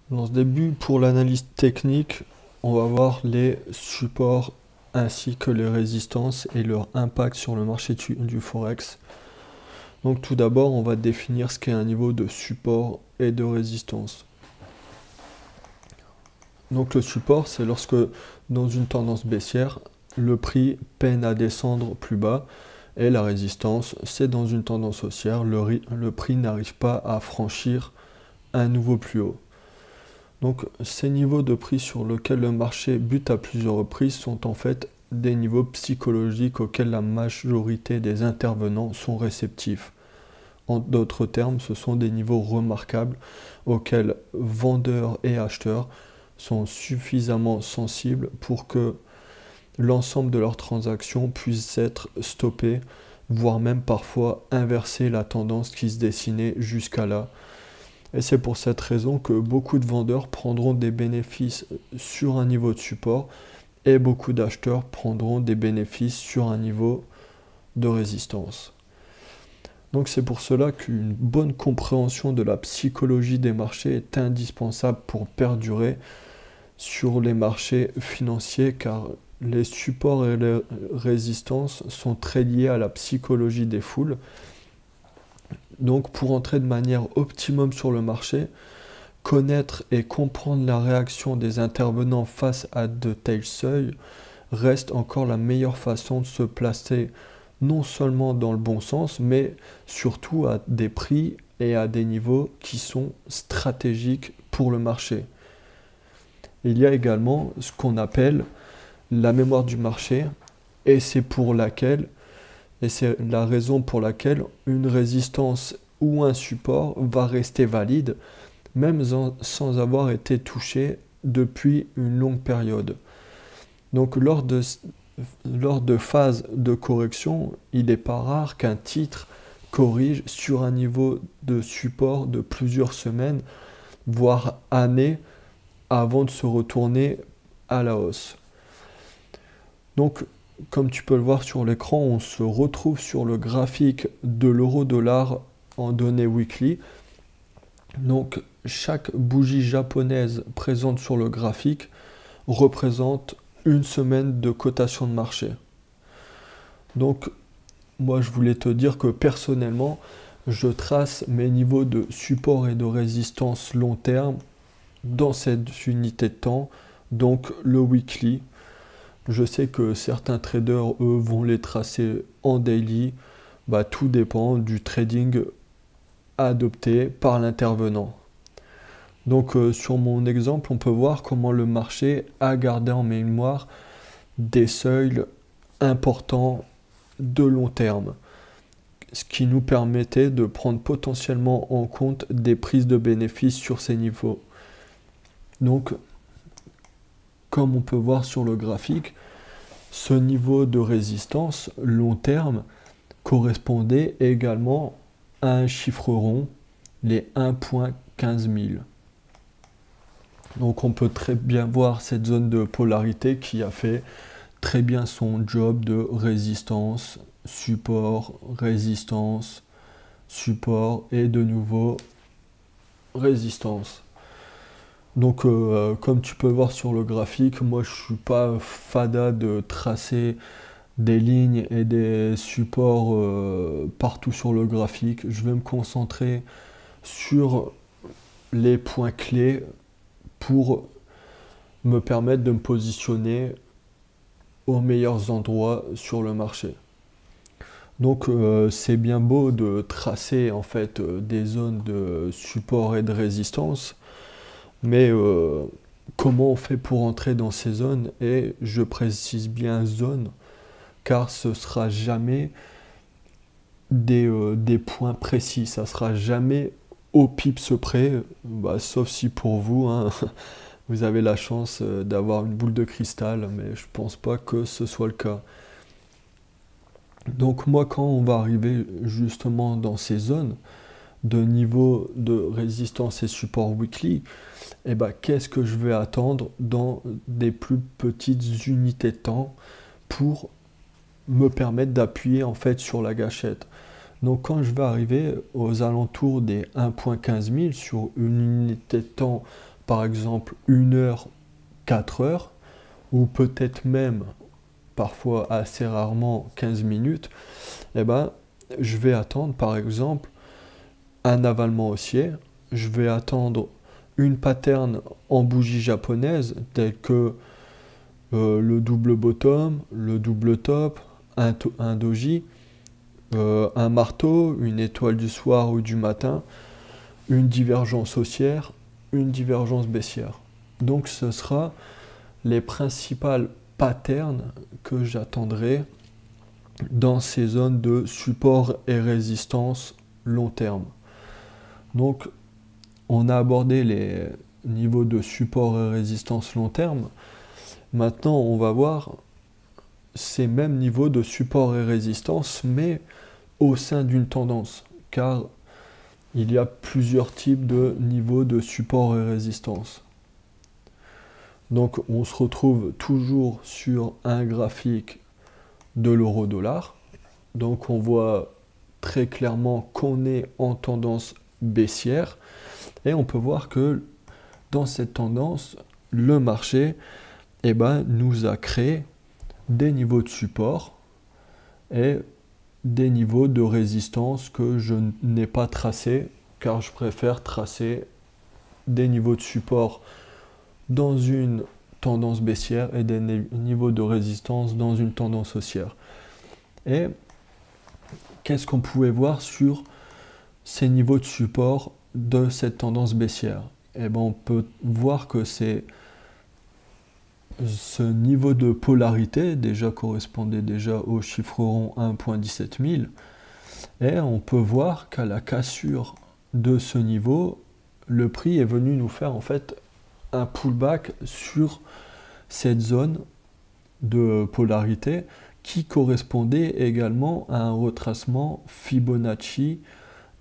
Dans ce début, pour l'analyse technique, on va voir les supports ainsi que les résistances et leur impact sur le marché du Forex. Donc tout d'abord, on va définir ce qu'est un niveau de support et de résistance. Donc le support, c'est lorsque dans une tendance baissière, le prix peine à descendre plus bas. Et la résistance, c'est dans une tendance haussière, le prix n'arrive pas à franchir un nouveau plus haut. Donc ces niveaux de prix sur lesquels le marché bute à plusieurs reprises sont en fait des niveaux psychologiques auxquels la majorité des intervenants sont réceptifs. En d'autres termes, ce sont des niveaux remarquables auxquels vendeurs et acheteurs sont suffisamment sensibles pour que l'ensemble de leurs transactions puissent être stoppées, voire même parfois inverser la tendance qui se dessinait jusqu'à là. Et c'est pour cette raison que beaucoup de vendeurs prendront des bénéfices sur un niveau de support et beaucoup d'acheteurs prendront des bénéfices sur un niveau de résistance. Donc c'est pour cela qu'une bonne compréhension de la psychologie des marchés est indispensable pour perdurer sur les marchés financiers, car les supports et les résistances sont très liés à la psychologie des foules. Donc pour entrer de manière optimum sur le marché, connaître et comprendre la réaction des intervenants face à de tels seuils reste encore la meilleure façon de se placer non seulement dans le bon sens, mais surtout à des prix et à des niveaux qui sont stratégiques pour le marché. Il y a également ce qu'on appelle la mémoire du marché, et c'est la raison pour laquelle une résistance ou un support va rester valide, même sans avoir été touché depuis une longue période. Donc lors de phases de correction, il n'est pas rare qu'un titre corrige sur un niveau de support de plusieurs semaines, voire années, avant de se retourner à la hausse. Donc, comme tu peux le voir sur l'écran, on se retrouve sur le graphique de l'euro-dollar en données weekly. Donc, chaque bougie japonaise présente sur le graphique représente une semaine de cotation de marché. Donc, moi, je voulais te dire que personnellement, je trace mes niveaux de support et de résistance long terme dans cette unité de temps, donc le weekly. Je sais que certains traders, eux, vont les tracer en daily. Tout dépend du trading adopté par l'intervenant. Donc sur mon exemple, on peut voir comment le marché a gardé en mémoire des seuils importants de long terme, ce qui nous permettait de prendre potentiellement en compte des prises de bénéfices sur ces niveaux. Donc, comme on peut voir sur le graphique, ce niveau de résistance long terme correspondait également à un chiffre rond, les 1.15000. Donc on peut très bien voir cette zone de polarité qui a fait très bien son job de résistance, support, résistance, support et de nouveau résistance. Donc comme tu peux voir sur le graphique, moi je suis pas fada de tracer des lignes et des supports partout sur le graphique. Je vais me concentrer sur les points clés pour me permettre de me positionner aux meilleurs endroits sur le marché. Donc c'est bien beau de tracer en fait des zones de support et de résistance, mais comment on fait pour entrer dans ces zones? Et je précise bien zone, car ce sera jamais des points précis, ça sera jamais au pips près, sauf si pour vous, hein, vous avez la chance d'avoir une boule de cristal, mais je pense pas que ce soit le cas. Donc moi, quand on va arriver justement dans ces zones de niveau de résistance et support weekly, qu'est-ce que je vais attendre dans des plus petites unités de temps pour me permettre d'appuyer en fait sur la gâchette. Donc quand je vais arriver aux alentours des 1.15000 sur une unité de temps par exemple 1 heure, 4 heures, ou peut-être même parfois assez rarement 15 minutes, eh ben, je vais attendre par exemple un avalement haussier, je vais attendre une pattern en bougie japonaise telle que le double bottom, le double top, un doji, un marteau, une étoile du soir ou du matin, une divergence haussière, une divergence baissière. Donc ce sera les principales patterns que j'attendrai dans ces zones de support et résistance long terme. Donc on a abordé les niveaux de support et résistance long terme. Maintenant on va voir ces mêmes niveaux de support et résistance, mais au sein d'une tendance, car il y a plusieurs types de niveaux de support et résistance. Donc on se retrouve toujours sur un graphique de l'euro-dollar. Donc on voit très clairement qu'on est en tendance baissière et on peut voir que dans cette tendance, le marché nous a créé des niveaux de support et des niveaux de résistance que je n'ai pas tracés, car je préfère tracer des niveaux de support dans une tendance baissière et des niveaux de résistance dans une tendance haussière. Et qu'est-ce qu'on pouvait voir sur ces niveaux de support de cette tendance baissière? On peut voir que c'est ce niveau de polarité déjà correspondait déjà au chiffre rond 1.17000 et on peut voir qu'à la cassure de ce niveau, le prix est venu nous faire en fait un pullback sur cette zone de polarité qui correspondait également à un retracement Fibonacci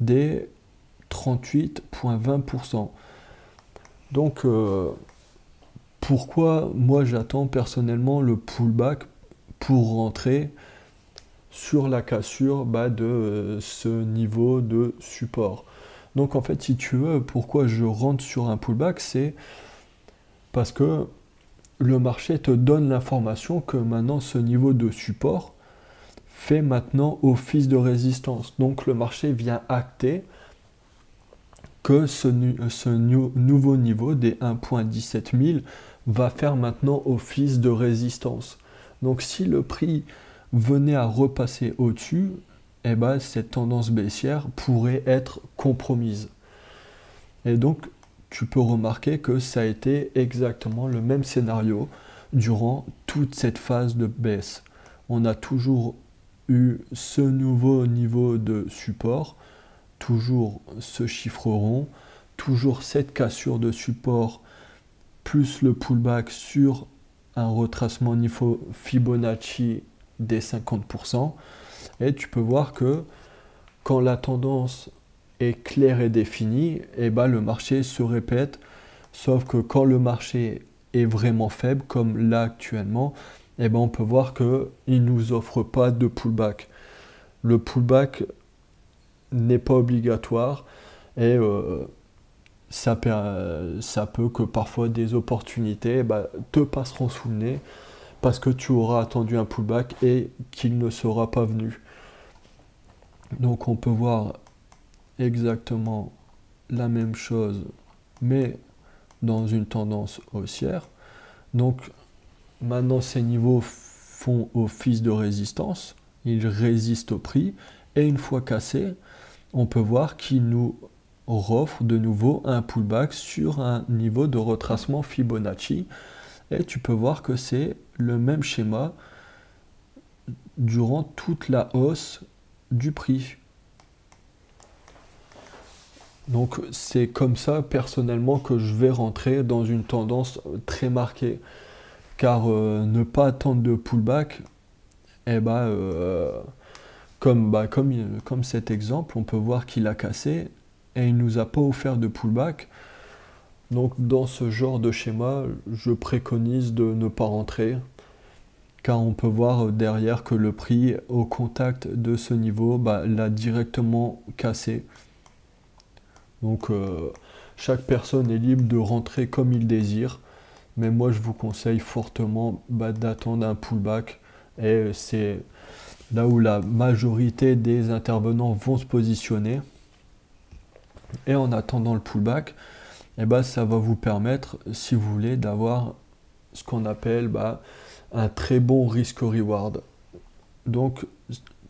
des 38,20%. Donc pourquoi moi j'attends personnellement le pullback pour rentrer sur la cassure de ce niveau de support? Donc en fait, si tu veux, pourquoi je rentre sur un pullback, c'est parce que le marché te donne l'information que maintenant ce niveau de support fait maintenant office de résistance. Donc le marché vient acter que ce nouveau niveau des 1.17000 va faire maintenant office de résistance. Donc si le prix venait à repasser au-dessus, cette tendance baissière pourrait être compromise. Et donc tu peux remarquer que ça a été exactement le même scénario durant toute cette phase de baisse. On a toujours eu ce nouveau niveau de support, toujours ce chiffre rond, toujours cette cassure de support, plus le pullback sur un retracement niveau Fibonacci des 50%. Et tu peux voir que quand la tendance est claire et définie, le marché se répète, sauf que quand le marché est vraiment faible, comme là actuellement, on peut voir qu'il ne nous offre pas de pullback. Le pullback n'est pas obligatoire et ça peut que parfois des opportunités te passeront sous le nez parce que tu auras attendu un pullback et qu'il ne sera pas venu. Donc on peut voir exactement la même chose mais dans une tendance haussière. Donc maintenant ces niveaux font office de résistance, ils résistent au prix et une fois cassés, on peut voir qu'ils nous offrent de nouveau un pullback sur un niveau de retracement Fibonacci et tu peux voir que c'est le même schéma durant toute la hausse du prix. Donc c'est comme ça personnellement que je vais rentrer dans une tendance très marquée, car ne pas attendre de pullback, comme cet exemple, on peut voir qu'il a cassé et il nous a pas offert de pullback. Donc dans ce genre de schéma, je préconise de ne pas rentrer, car on peut voir derrière que le prix au contact de ce niveau l'a directement cassé. Donc chaque personne est libre de rentrer comme il désire, mais moi je vous conseille fortement d'attendre un pullback, et c'est là où la majorité des intervenants vont se positionner. Et en attendant le pullback, ça va vous permettre, si vous voulez, d'avoir ce qu'on appelle un très bon risk-reward. Donc,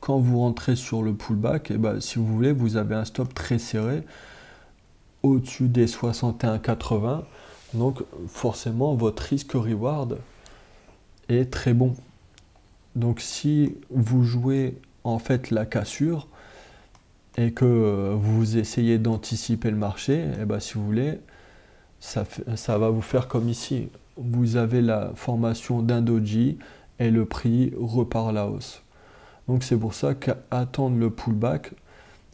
quand vous rentrez sur le pullback, si vous voulez, vous avez un stop très serré au-dessus des 61,80. Donc, forcément, votre risk-reward est très bon. Donc, si vous jouez en fait la cassure et que vous essayez d'anticiper le marché, si vous voulez, ça va vous faire comme ici. Vous avez la formation d'un doji et le prix repart à la hausse. Donc c'est pour ça qu'attendre le pullback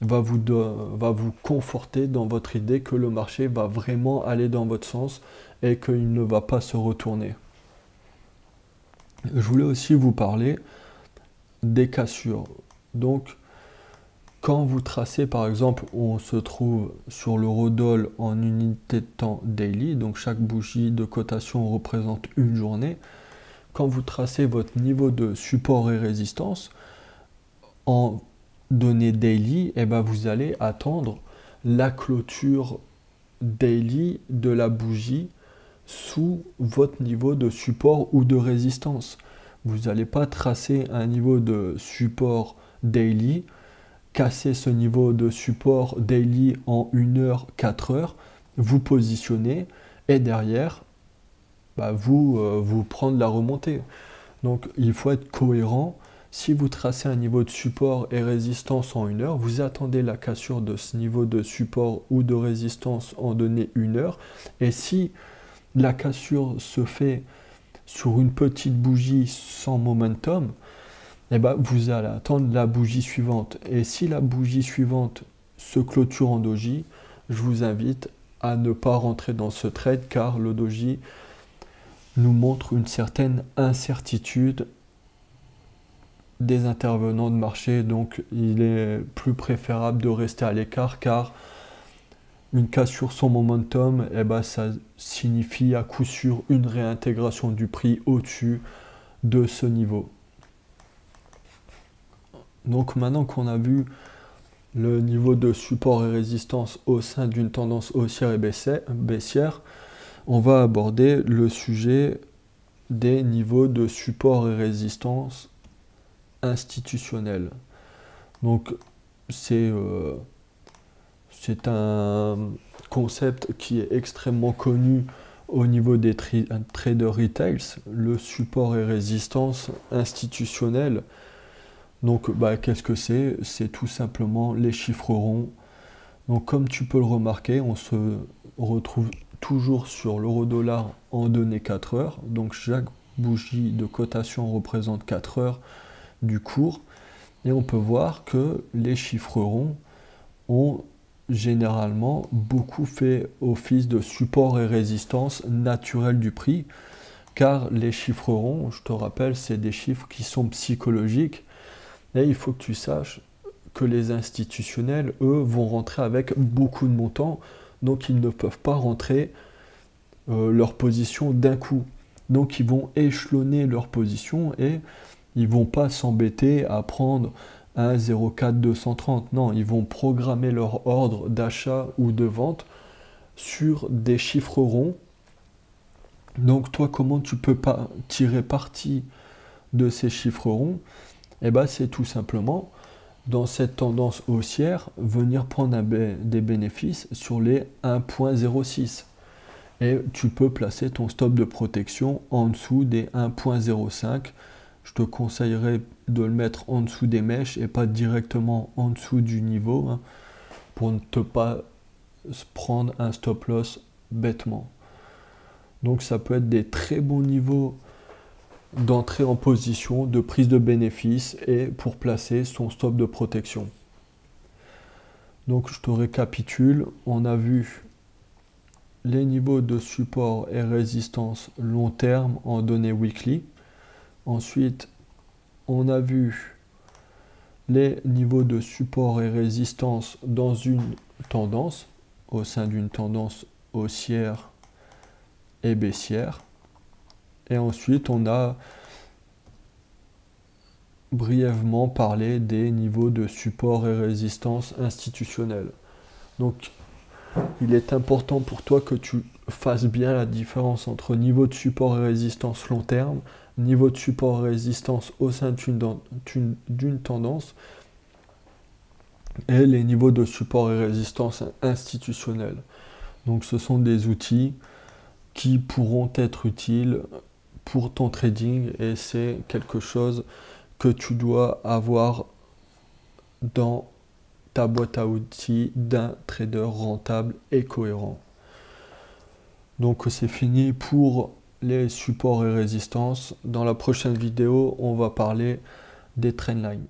va vous conforter dans votre idée que le marché va vraiment aller dans votre sens et qu'il ne va pas se retourner. Je voulais aussi vous parler des cassures. Donc quand vous tracez, par exemple, on se trouve sur l'eurodoll en unité de temps daily, donc chaque bougie de cotation représente une journée. Quand vous tracez votre niveau de support et résistance en données daily, vous allez attendre la clôture daily de la bougie sous votre niveau de support ou de résistance. Vous n'allez pas tracer un niveau de support daily, casser ce niveau de support daily en 1 heure, 4 heures, vous positionnez et derrière, vous prendre la remontée. Donc il faut être cohérent. Si vous tracez un niveau de support et résistance en 1 heure, vous attendez la cassure de ce niveau de support ou de résistance en données 1 heure. Et si la cassure se fait sur une petite bougie sans momentum, vous allez attendre la bougie suivante. Et si la bougie suivante se clôture en doji, je vous invite à ne pas rentrer dans ce trade car le doji nous montre une certaine incertitude des intervenants de marché. Donc il est plus préférable de rester à l'écart car une cassure sans momentum, ça signifie à coup sûr une réintégration du prix au-dessus de ce niveau. Donc maintenant qu'on a vu le niveau de support et résistance au sein d'une tendance haussière et baissière, on va aborder le sujet des niveaux de support et résistance institutionnels. Donc c'est un concept qui est extrêmement connu au niveau des traders retails, le support et résistance institutionnel. Donc qu'est-ce que c'est? C'est tout simplement les chiffres ronds. Donc comme tu peux le remarquer, on se retrouve toujours sur l'euro-dollar en données 4 heures. Donc chaque bougie de cotation représente 4 heures du cours. Et on peut voir que les chiffres ronds ont généralement beaucoup fait office de support et résistance naturelle du prix. Car les chiffres ronds, je te rappelle, c'est des chiffres qui sont psychologiques. Et il faut que tu saches que les institutionnels, eux, vont rentrer avec beaucoup de montants, donc ils ne peuvent pas rentrer leur position d'un coup. Donc ils vont échelonner leur position et ils vont pas s'embêter à prendre un 0,4 230. Non, ils vont programmer leur ordre d'achat ou de vente sur des chiffres ronds. Donc toi, comment tu peux pas tirer parti de ces chiffres ronds? C'est tout simplement, dans cette tendance haussière, venir prendre des bénéfices sur les 1,06. Et tu peux placer ton stop de protection en dessous des 1,05. Je te conseillerais de le mettre en dessous des mèches et pas directement en dessous du niveau, pour ne pas prendre un stop loss bêtement. Donc ça peut être des très bons niveaux d'entrée en position, de prise de bénéfice et pour placer son stop de protection. Donc je te récapitule, on a vu les niveaux de support et résistance long terme en données weekly. Ensuite, on a vu les niveaux de support et résistance dans une tendance au sein d'une tendance haussière et baissière. Et ensuite, on a brièvement parlé des niveaux de support et résistance institutionnels. Donc, il est important pour toi que tu fasses bien la différence entre niveau de support et résistance long terme, niveau de support et résistance au sein d'une tendance, et les niveaux de support et résistance institutionnels. Donc ce sont des outils qui pourront être utiles pour ton trading et c'est quelque chose que tu dois avoir dans ta boîte à outils d'un trader rentable et cohérent. Donc c'est fini pour les supports et résistances. Dans la prochaine vidéo, on va parler des trendlines.